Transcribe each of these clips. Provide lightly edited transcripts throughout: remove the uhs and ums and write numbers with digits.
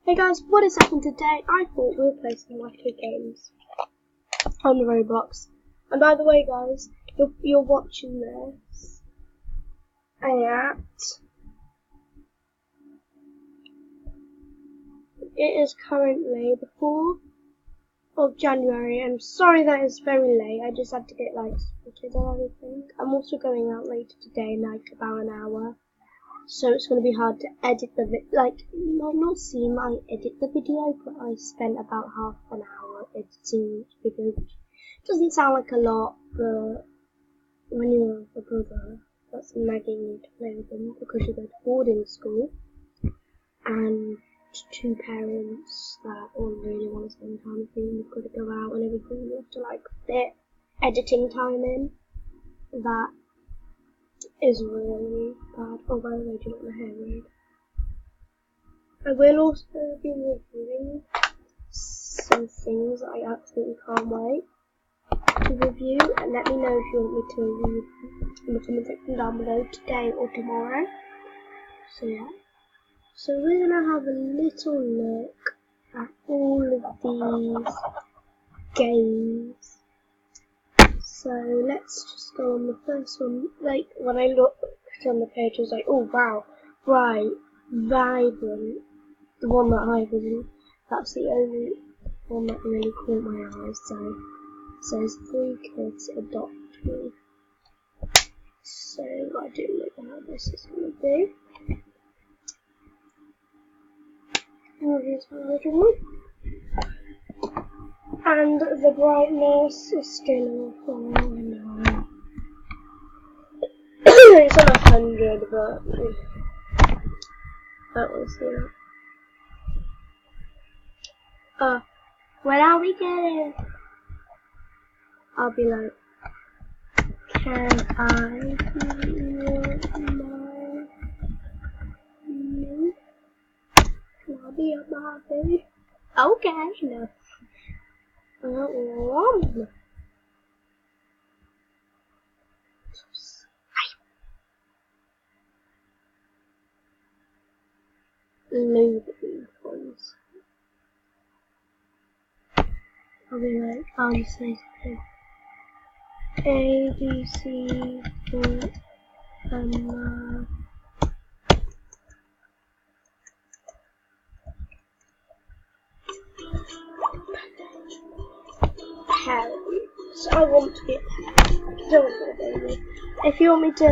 Hey guys, what is happening today? I thought we were playing some wacky games on the roblox. And by the way guys, you're watching this at it is currently the 4th of January. I'm sorry that it's very late. I just had to get like sorted and everything. I'm also going out later today in like about an hour. So it's going to be hard to edit the not seem I edit the video, but I spent about half an hour editing the video, which doesn't sound like a lot, but when you have a brother that's nagging you to play with him because you go to boarding school, and two parents that all really want to spend time with you, you've got to go out and everything, you have to like fit editing time in, that is really bad. Oh, by the way, do you want my hair braid? I will also be reviewing some things that I absolutely can't wait to review, and let me know if you want me to review in the comment section down below today or tomorrow. So yeah. So we're gonna have a little look at all of these games. So let's just go on the first one. Like when I looked on the page, I was like, oh wow, right, Vibrant, the one that I was in. That's the only one that really caught my eyes. So it says 3 kids adopt me. So I do know how this is gonna be. Oh, here's my original. And the brightness is still on. Oh no. It's on 100, but that was when are we getting? I'll be like, can I Can I be a Barbie? Okay, no. I don't want. Louis ones. I'll be like, I'll just say something. A, B, C, D, and Harry. So I want to be a parent. I don't want to be a baby. If you want me to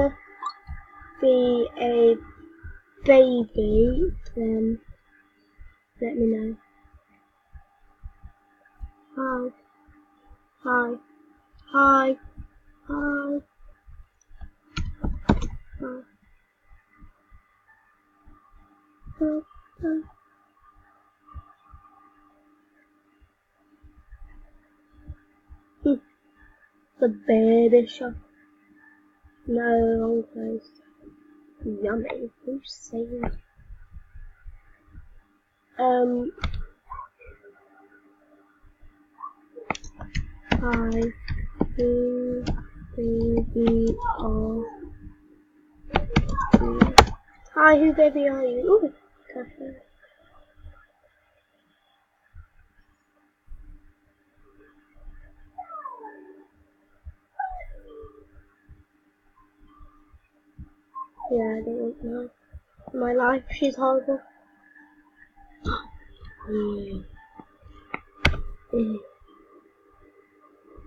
be a baby, then let me know. Hi. Hi. Hi. Hi. Hi. Hi. Hi. The baby shop. No, wrong place. Yummy. Who's saying? Hi. Who baby are you? Hi, who baby are you? Ooh, cafe. Yeah, I don't know. My life, she's horrible.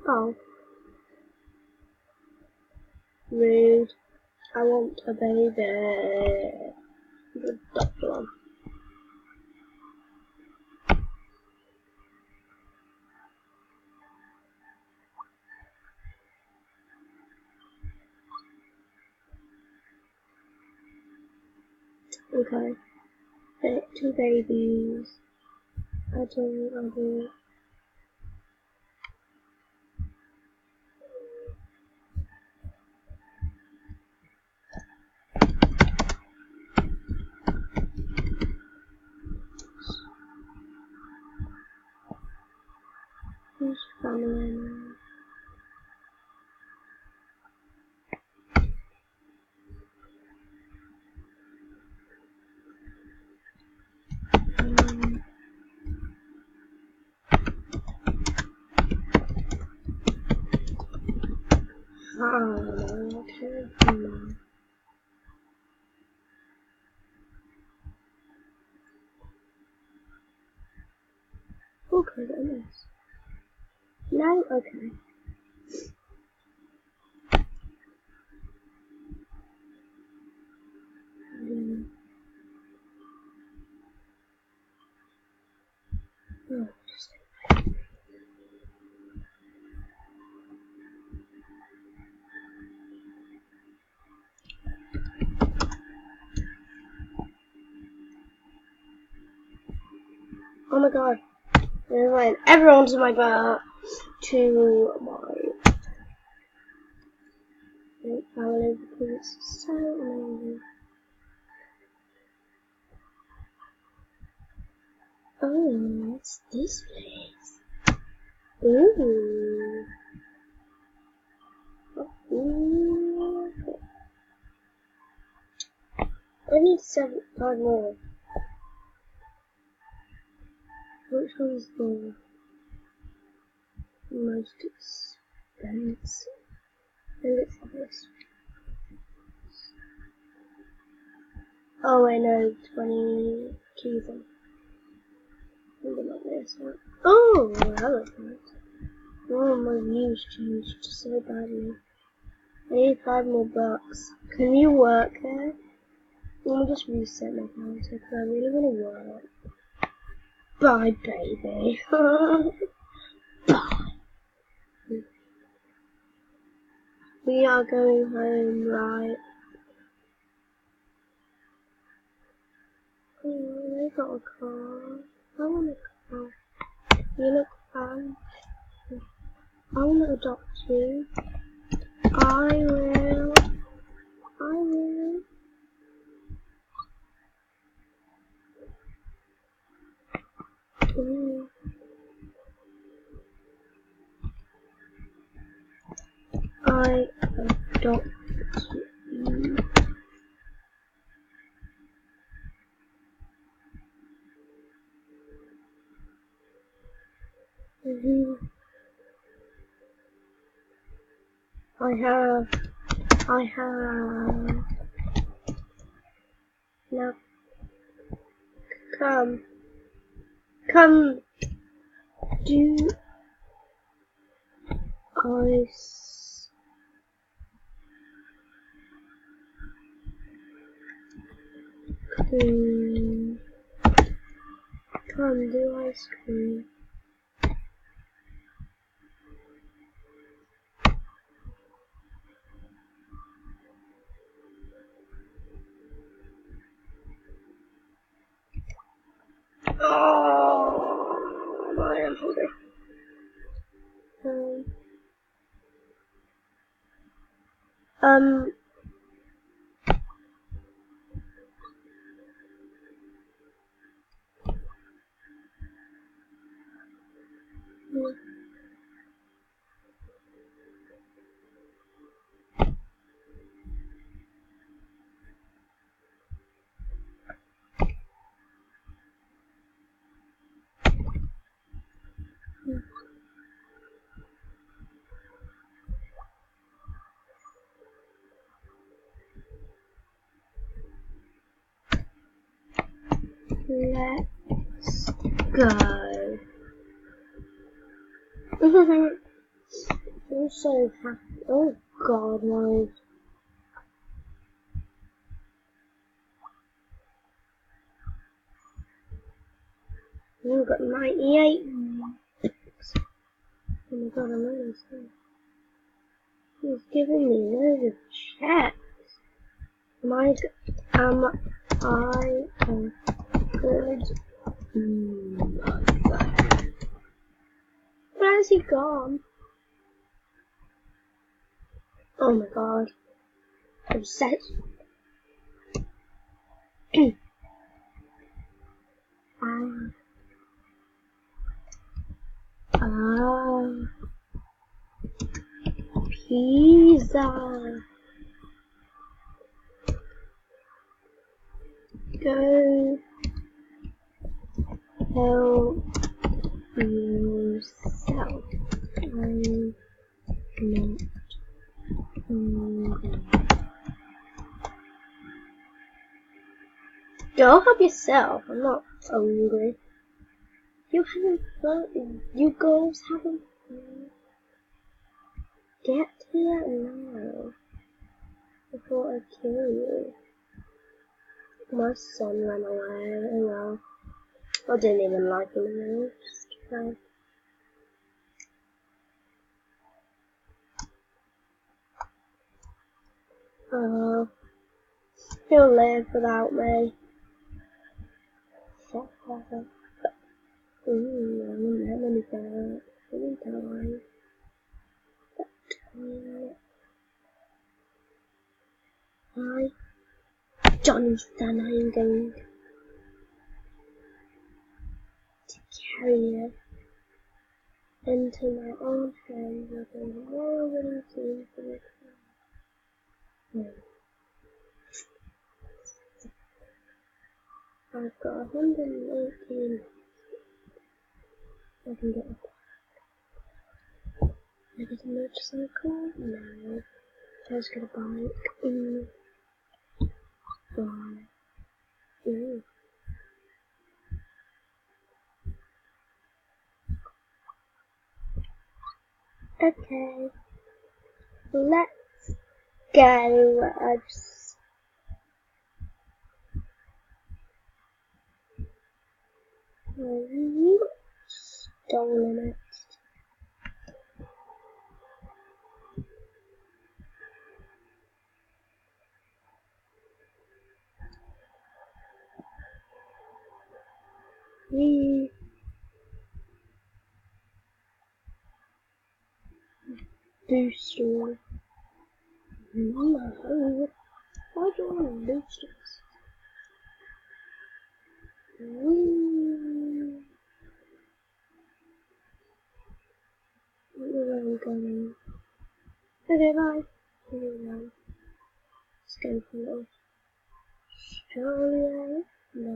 Oh. Rude. I want a baby. The doctor one. Okay. 2 babies. Adult. Who's family? Oh, can I get on this? No? Okay. Oh, oh my god. Never mind. Everyone's in my bar to my family because it's so amazing. Oh, what's this place? Ooh. Ooh. I need 5 more. Which one's the most expensive? I think it's this. Oh, I know, 22 then. Something like this. Oh, that looks nice. Oh, my views changed so badly. I need 5 more bucks. Can you work there? Let me just reset my character because I really want to work. Bye, baby. Bye. We are going home, right? Oh, I got a car. I want a car. You look fun. I want to adopt you. I will. I will. Mm. I adopt you. I have. Now, come. Do ice cream. Come, do ice cream. Oh, I am hungry. Um, let's go. I'm so happy. Oh God, no. I've got 98. Oh my God, I'm really sorry. He's giving me loads of checks. Am I a good mother? Where has he gone? Oh my God. I'm set. Pizza. Go help yourself. I'm not hungry. Go help yourself. I'm not hungry. You having fun? You girls having fun? Get here now before I kill you. My son ran away. Oh well. I didn't even like him anymore. He'll live without me. Fuck off. Ooh, I wouldn't have any doubt. Any time. Hi, Jonathan, I am going to carry it into my own hands with a whirlwind team for the I've got 118. I can get a I get a motorcycle? No. Let's get a bike. Bye. Okay. Let's go. I've stolen it. Booster. No. Why do I want boosters? I don't know where I'm going. Okay, bye. Here we go. Let's go for a little Australia. No.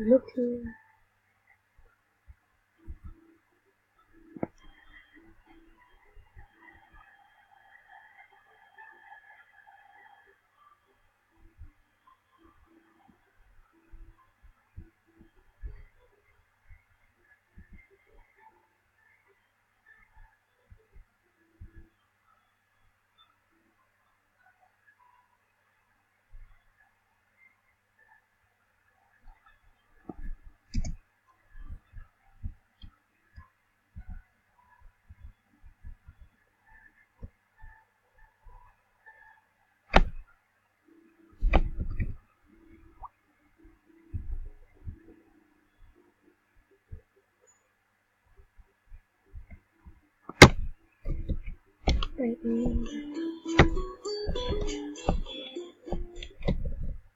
Looking.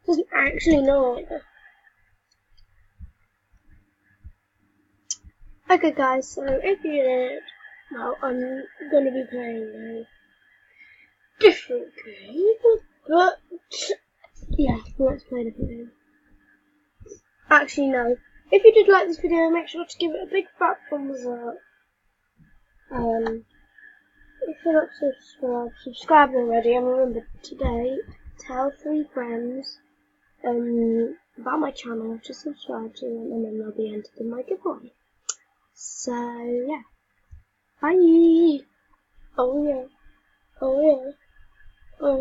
Doesn't actually know. Okay guys, so if you didn't, well, I'm gonna be playing a different game, but yeah, let's play a different game. Actually no, if you did like this video, make sure to give it a big fat thumbs up. If you're not subscribed already, and remember today, tell 3 friends about my channel to subscribe to them, and then they'll be entered in my giveaway. So yeah, bye. Oh yeah, oh yeah, oh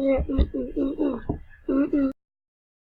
yeah.